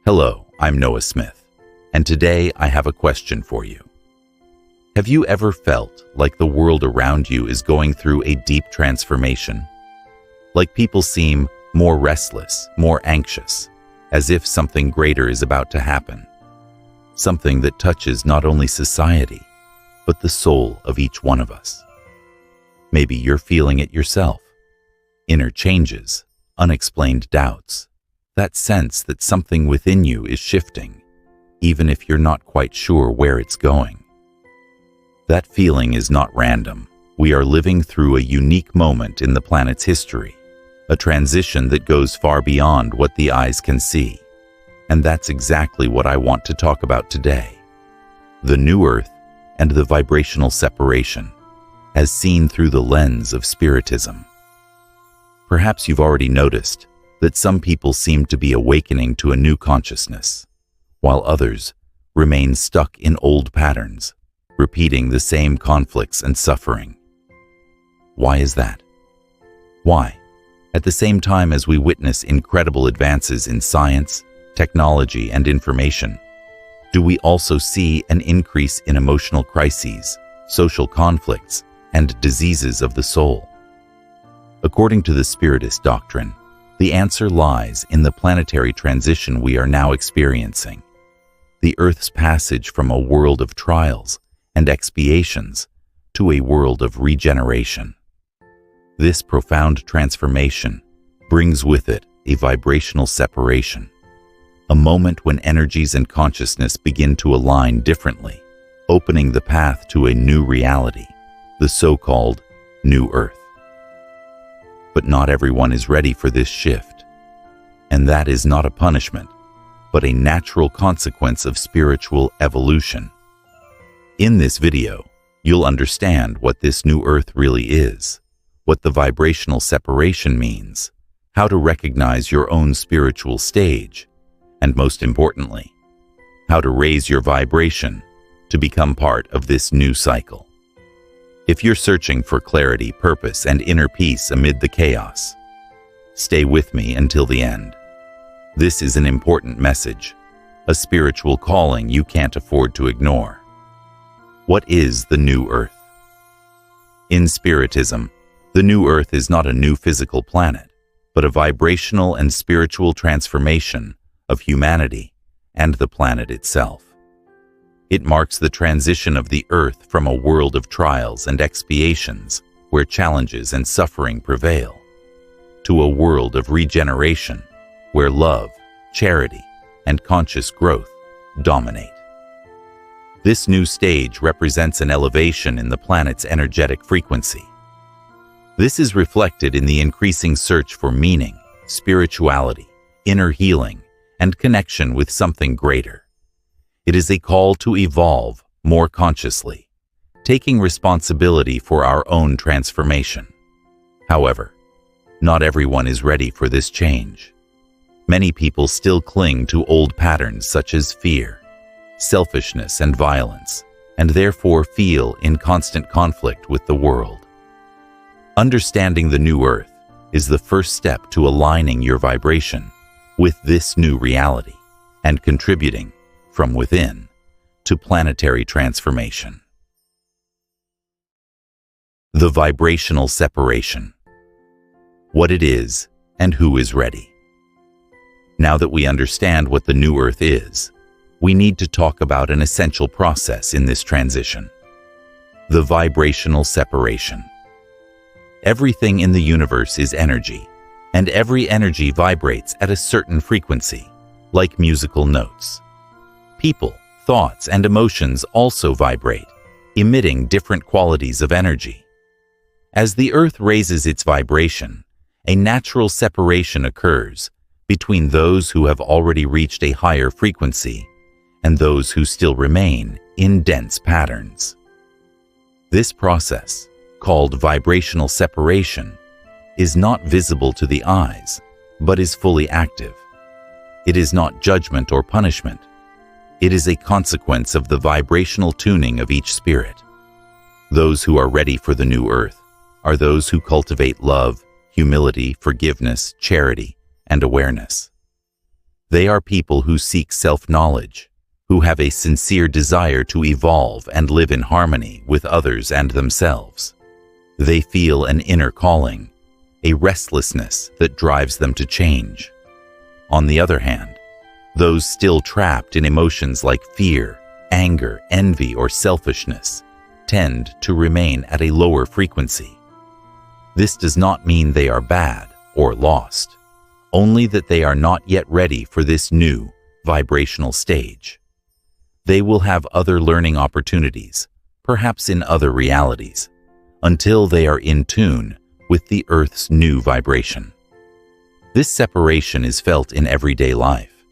Hello, I'm Noah Smith, and today I have a question for you. Have you ever felt like the world around you is going through a deep transformation? Like people seem more restless, more anxious, as if something greater is about to happen. Something that touches not only society, but the soul of each one of us. Maybe you're feeling it yourself. Inner changes, unexplained doubts, that sense that something within you is shifting, even if you're not quite sure where it's going. That feeling is not random. We are living through a unique moment in the planet's history, a transition that goes far beyond what the eyes can see. And that's exactly what I want to talk about today. The new Earth and the vibrational separation, as seen through the lens of Spiritism. Perhaps you've already noticed that some people seem to be awakening to a new consciousness, while others remain stuck in old patterns, repeating the same conflicts and suffering. Why is that? Why, at the same time as we witness incredible advances in science, technology, and information, do we also see an increase in emotional crises, social conflicts, and diseases of the soul? According to the Spiritist doctrine, the answer lies in the planetary transition we are now experiencing, the Earth's passage from a world of trials and expiations to a world of regeneration. This profound transformation brings with it a vibrational separation, a moment when energies and consciousness begin to align differently, opening the path to a new reality, the so-called New Earth. But not everyone is ready for this shift, and that is not a punishment, but a natural consequence of spiritual evolution. In this video, you'll understand what this new Earth really is, what the vibrational separation means, how to recognize your own spiritual stage, and most importantly, how to raise your vibration to become part of this new cycle. If you're searching for clarity, purpose, and inner peace amid the chaos, stay with me until the end. This is an important message, a spiritual calling you can't afford to ignore. What is the New Earth? In Spiritism, the New Earth is not a new physical planet, but a vibrational and spiritual transformation of humanity and the planet itself. It marks the transition of the Earth from a world of trials and expiations where challenges and suffering prevail, to a world of regeneration where love, charity, and conscious growth dominate. This new stage represents an elevation in the planet's energetic frequency. This is reflected in the increasing search for meaning, spirituality, inner healing, and connection with something greater. It is a call to evolve more consciously, taking responsibility for our own transformation. However, not everyone is ready for this change. Many people still cling to old patterns such as fear, selfishness, and violence, and therefore feel in constant conflict with the world. Understanding the new Earth is the first step to aligning your vibration with this new reality and contributing from within to planetary transformation. The vibrational separation. What it is and who is ready. Now that we understand what the new Earth is, we need to talk about an essential process in this transition: the vibrational separation. Everything in the universe is energy, and every energy vibrates at a certain frequency, like musical notes. People, thoughts, and emotions also vibrate, emitting different qualities of energy. As the Earth raises its vibration, a natural separation occurs between those who have already reached a higher frequency and those who still remain in dense patterns. This process, called vibrational separation, is not visible to the eyes, but is fully active. It is not judgment or punishment. It is a consequence of the vibrational tuning of each spirit. Those who are ready for the new Earth are those who cultivate love, humility, forgiveness, charity, and awareness. They are people who seek self-knowledge, who have a sincere desire to evolve and live in harmony with others and themselves. They feel an inner calling, a restlessness that drives them to change. On the other hand, those still trapped in emotions like fear, anger, envy, or selfishness tend to remain at a lower frequency. This does not mean they are bad or lost, only that they are not yet ready for this new vibrational stage. They will have other learning opportunities, perhaps in other realities, until they are in tune with the Earth's new vibration. This separation is felt in everyday life.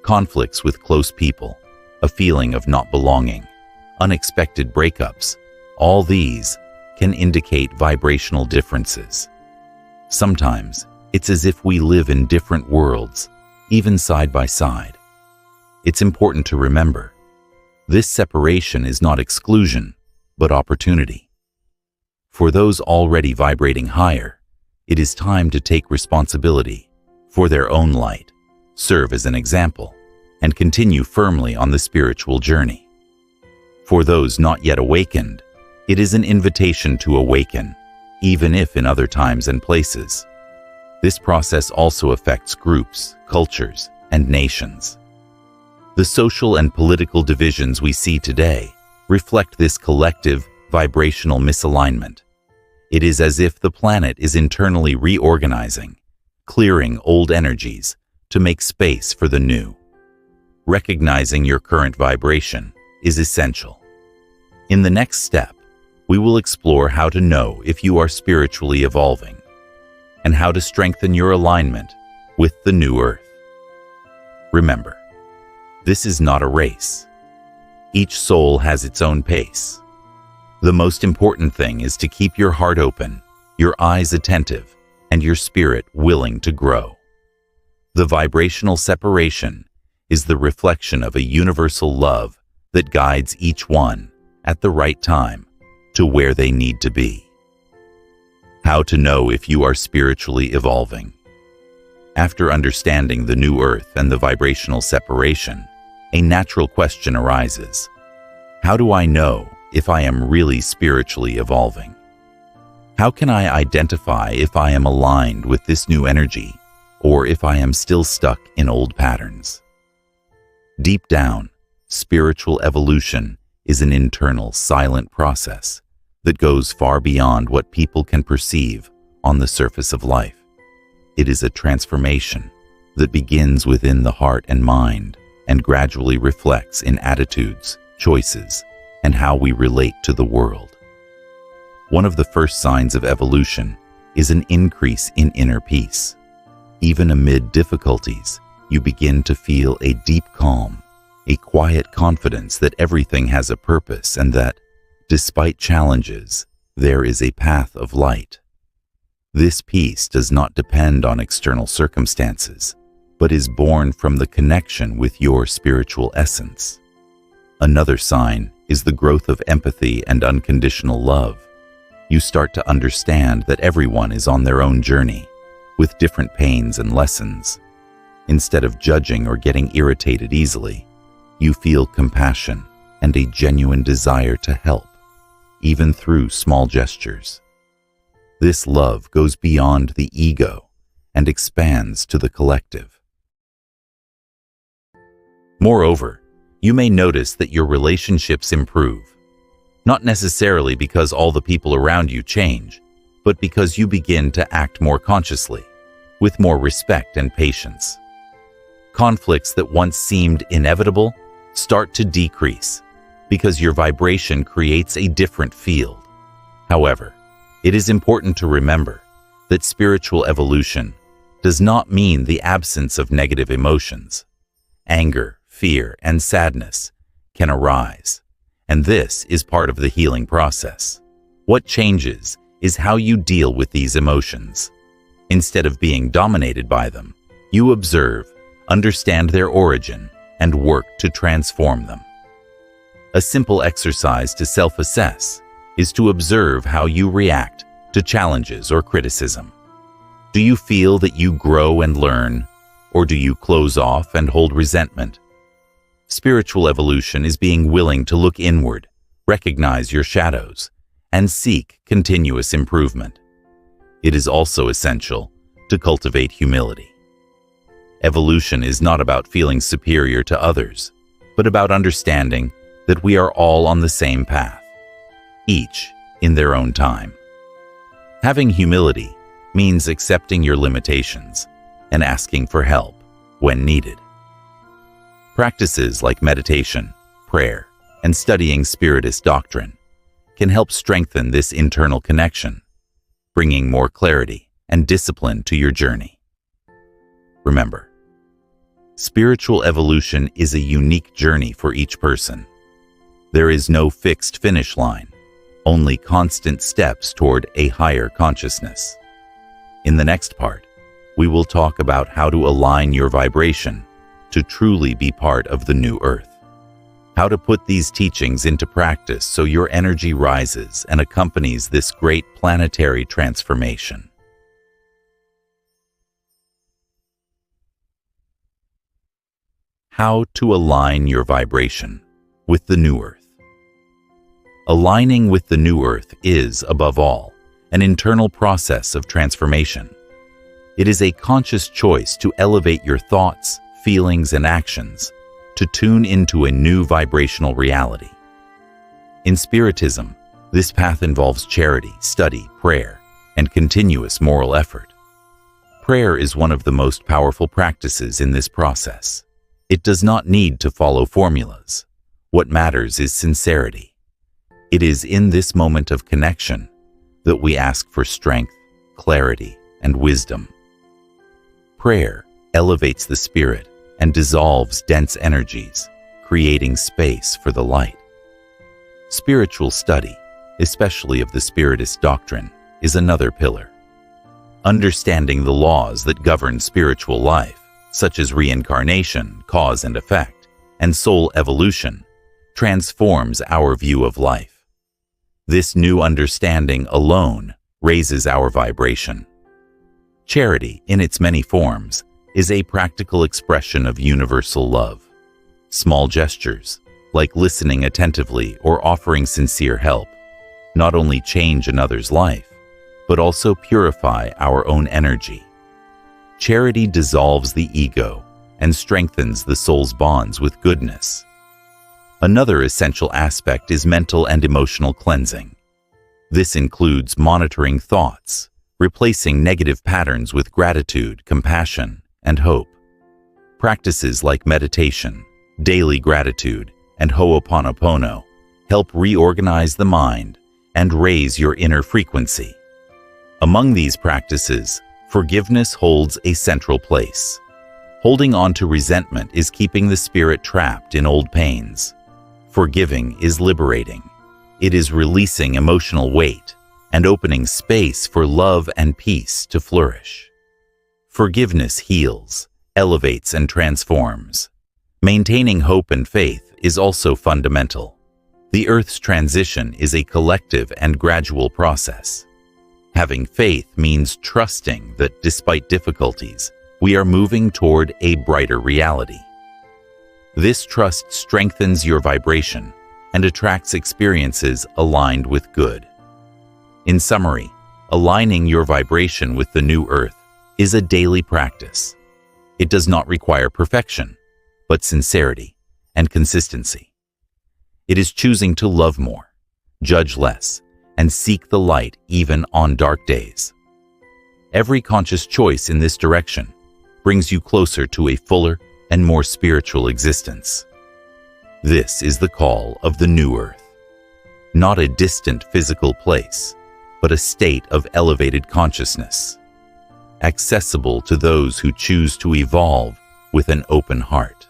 Conflicts with close people, a feeling of not belonging, unexpected breakups, all these can indicate vibrational differences. Sometimes it's as if we live in different worlds, even side by side. It's important to remember, this separation is not exclusion, but opportunity. For those already vibrating higher, it is time to take responsibility for their own light, serve as an example, and continue firmly on the spiritual journey. For those not yet awakened, it is an invitation to awaken, even if in other times and places. This process also affects groups, cultures, and nations. The social and political divisions we see today reflect this collective vibrational misalignment. It is as if the planet is internally reorganizing, clearing old energies to make space for the new. Recognizing your current vibration is essential. In the next step, we will explore how to know if you are spiritually evolving and how to strengthen your alignment with the new Earth. Remember, this is not a race. Each soul has its own pace. The most important thing is to keep your heart open, your eyes attentive, and your spirit willing to grow. The vibrational separation is the reflection of a universal love that guides each one at the right time to where they need to be. How to know if you are spiritually evolving. After understanding the new Earth and the vibrational separation, a natural question arises. How do I know if I am really spiritually evolving? How can I identify if I am aligned with this new energy or if I am still stuck in old patterns? Deep down, spiritual evolution is an internal, silent process that goes far beyond what people can perceive on the surface of life. It is a transformation that begins within the heart and mind and gradually reflects in attitudes, choices, and how we relate to the world. One of the first signs of evolution is an increase in inner peace. Even amid difficulties, you begin to feel a deep calm, a quiet confidence that everything has a purpose and that, despite challenges, there is a path of light. This peace does not depend on external circumstances, but is born from the connection with your spiritual essence. Another sign is the growth of empathy and unconditional love. You start to understand that everyone is on their own journey, with different pains and lessons. Instead of judging or getting irritated easily, you feel compassion and a genuine desire to help, even through small gestures. This love goes beyond the ego and expands to the collective. Moreover, you may notice that your relationships improve, not necessarily because all the people around you change, but because you begin to act more consciously, with more respect and patience. Conflicts that once seemed inevitable start to decrease because your vibration creates a different field. However, it is important to remember that spiritual evolution does not mean the absence of negative emotions. Anger, fear, and sadness can arise, and this is part of the healing process. What changes is how you deal with these emotions. Instead of being dominated by them, you observe, understand their origin, and work to transform them. A simple exercise to self-assess is to observe how you react to challenges or criticism. Do you feel that you grow and learn, Or do you close off and hold resentment? Spiritual evolution is being willing to look inward, recognize your shadows, and seek continuous improvement. It is also essential to cultivate humility. Evolution is not about feeling superior to others, but about understanding that we are all on the same path, each in their own time. Having humility means accepting your limitations and asking for help when needed. Practices like meditation, prayer, and studying Spiritist doctrine can help strengthen this internal connection, bringing more clarity and discipline to your journey. Remember, spiritual evolution is a unique journey for each person. There is no fixed finish line, only constant steps toward a higher consciousness. In the next part, we will talk about how to align your vibration to truly be part of the new earth. How to put these teachings into practice so your energy rises and accompanies this great planetary transformation. How to align your vibration with the new earth. Aligning with the new earth is, above all, an internal process of transformation. It is a conscious choice to elevate your thoughts, feelings, and actions to tune into a new vibrational reality. In Spiritism, this path involves charity, study, prayer, and continuous moral effort. Prayer is one of the most powerful practices in this process. It does not need to follow formulas. What matters is sincerity. It is in this moment of connection that we ask for strength, clarity, and wisdom. Prayer elevates the spirit and dissolves dense energies, creating space for the light. Spiritual study, especially of the Spiritist doctrine, is another pillar. Understanding the laws that govern spiritual life, such as reincarnation, cause and effect, and soul evolution, transforms our view of life. This new understanding alone raises our vibration. Charity, in its many forms, is a practical expression of universal love. Small gestures, like listening attentively or offering sincere help, not only change another's life, but also purify our own energy. Charity dissolves the ego and strengthens the soul's bonds with goodness. Another essential aspect is mental and emotional cleansing. This includes monitoring thoughts, replacing negative patterns with gratitude, compassion, and hope. Practices like meditation, daily gratitude, and Ho'oponopono help reorganize the mind and raise your inner frequency. Among these practices, forgiveness holds a central place. Holding on to resentment is keeping the spirit trapped in old pains. Forgiving is liberating. It is releasing emotional weight and opening space for love and peace to flourish. Forgiveness heals, elevates, and transforms. Maintaining hope and faith is also fundamental. The Earth's transition is a collective and gradual process. Having faith means trusting that despite difficulties, we are moving toward a brighter reality. This trust strengthens your vibration and attracts experiences aligned with good. In summary, aligning your vibration with the new earth is a daily practice. It does not require perfection, but sincerity and consistency. It is choosing to love more, judge less, and seek the light even on dark days. Every conscious choice in this direction brings you closer to a fuller and more spiritual existence. This is the call of the new earth, not a distant physical place, but a state of elevated consciousness, accessible to those who choose to evolve with an open heart.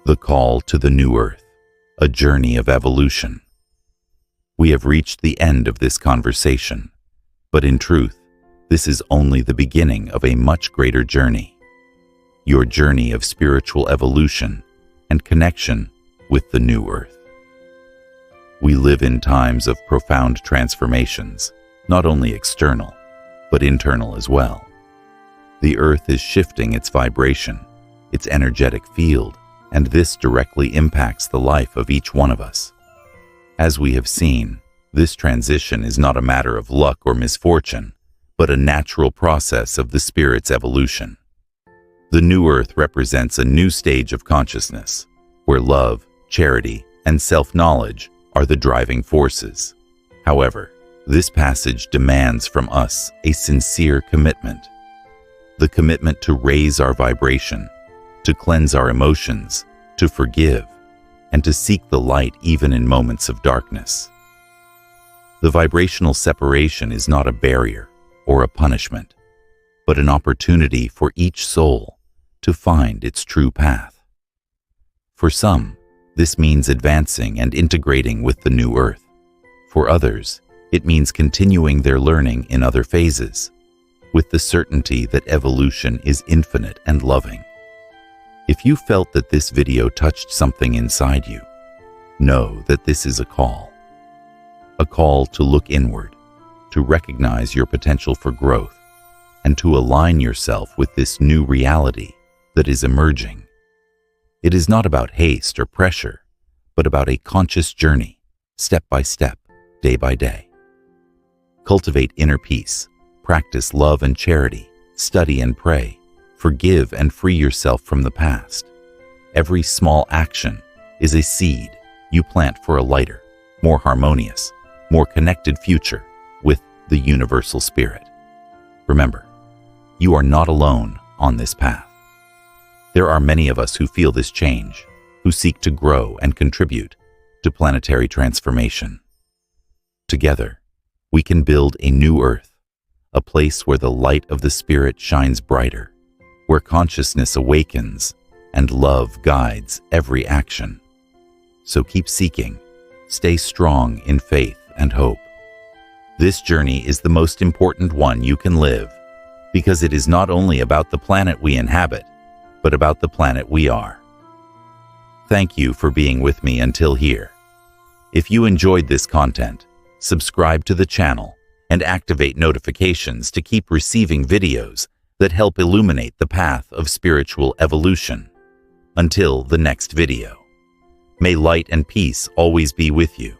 The call to the new earth, a journey of evolution. We have reached the end of this conversation, but in truth, this is only the beginning of a much greater journey. Your journey of spiritual evolution and connection with the new earth. We live in times of profound transformations, not only external, but internal as well. The Earth is shifting its vibration, its energetic field, and this directly impacts the life of each one of us. As we have seen, this transition is not a matter of luck or misfortune, but a natural process of the spirit's evolution. The new Earth represents a new stage of consciousness, where love, charity, and self-knowledge are the driving forces. However, this passage demands from us a sincere commitment. The commitment to raise our vibration, to cleanse our emotions, to forgive, and to seek the light even in moments of darkness. The vibrational separation is not a barrier or a punishment, but an opportunity for each soul to find its true path. For some, this means advancing and integrating with the new Earth. For others, it means continuing their learning in other phases, with the certainty that evolution is infinite and loving. If you felt that this video touched something inside you, know that this is a call to look inward, to recognize your potential for growth, and to align yourself with this new reality that is emerging. It is not about haste or pressure, but about a conscious journey, step by step, day by day. Cultivate inner peace, practice love and charity, study and pray, forgive and free yourself from the past. Every small action is a seed you plant for a lighter, more harmonious, more connected future with the universal spirit. Remember, you are not alone on this path. There are many of us who feel this change, who seek to grow and contribute to planetary transformation. Together, we can build a new Earth, a place where the light of the Spirit shines brighter, where consciousness awakens and love guides every action. So keep seeking, stay strong in faith and hope. This journey is the most important one you can live, because it is not only about the planet we inhabit, but about the planet we are. Thank you for being with me until here. If you enjoyed this content, subscribe to the channel and activate notifications to keep receiving videos that help illuminate the path of spiritual evolution. Until the next video, may light and peace always be with you.